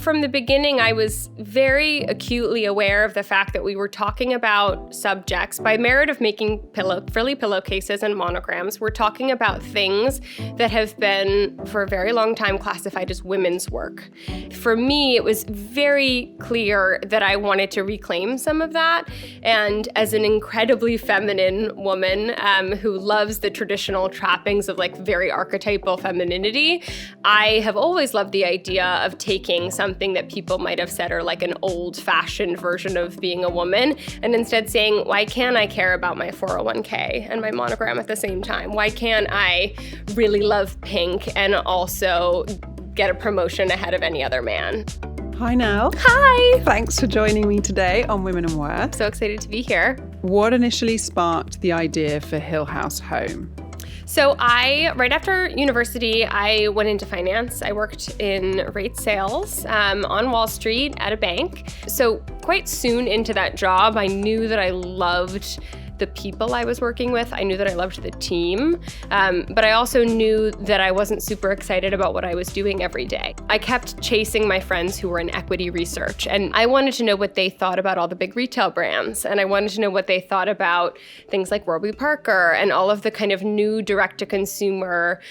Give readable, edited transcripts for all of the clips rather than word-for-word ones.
from the beginning, I was very acutely aware of the fact that we were talking about subjects by merit of making frilly pillowcases and monograms. We're talking about things that have been for a very long time classified as women's work. For me, it was very clear that I wanted to reclaim some of that. And as an incredibly feminine woman who loves the traditional trappings of like very archetypal femininity, I have always loved the idea of taking something that people might have said are like an old-fashioned version of being a woman, and instead saying, why can't I care about my 401k and my monogram at the same time? Why can't I really love pink and also get a promotion ahead of any other man? Hi, Nell. Hi. Thanks for joining me today on Women and Worth. So excited to be here. What initially sparked the idea for Hill House Home? So right after university, I went into finance. I worked in rate sales on Wall Street at a bank. So quite soon into that job, I knew that I loved the people I was working with. I knew that I loved the team, but I also knew that I wasn't super excited about what I was doing every day. I kept chasing my friends who were in equity research, and I wanted to know what they thought about all the big retail brands, and I wanted to know what they thought about things like Warby Parker and all of the kind of new direct-to-consumer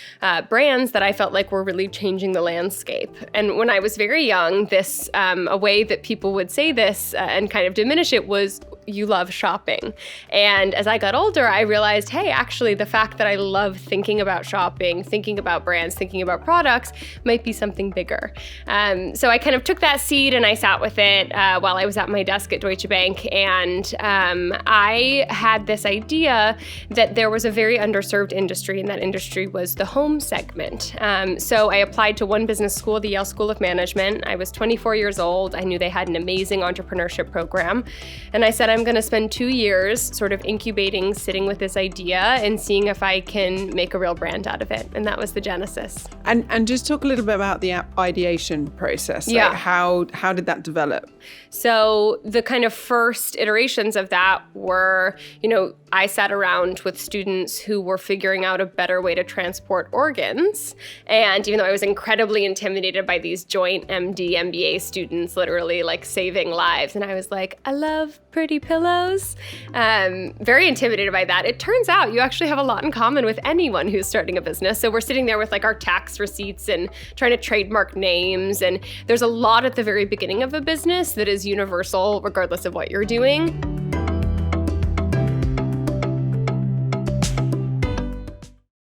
brands that I felt like were really changing the landscape. And when I was very young, a way that people would say this and kind of diminish it was, you love shopping. And as I got older, I realized, hey, actually, the fact that I love thinking about shopping, thinking about brands, thinking about products might be something bigger. So I kind of took that seed and I sat with it while I was at my desk at Deutsche Bank. And I had this idea that there was a very underserved industry, and that industry was the home segment. So I applied to one business school, the Yale School of Management. I was 24 years old. I knew they had an amazing entrepreneurship program. And I said, I'm going to spend 2 years sort of incubating, sitting with this idea and seeing if I can make a real brand out of it. And that was the genesis. And just talk a little bit about the ideation process. Yeah. Like how did that develop? So the kind of first iterations of that were, I sat around with students who were figuring out a better way to transport organs. And even though I was incredibly intimidated by these joint MD, MBA students literally like saving lives, and I was like, I love pretty pillows. Very intimidated by that. It turns out you actually have a lot in common with anyone who's starting a business. So we're sitting there with like our tax receipts and trying to trademark names. And there's a lot at the very beginning of a business that is universal regardless of what you're doing.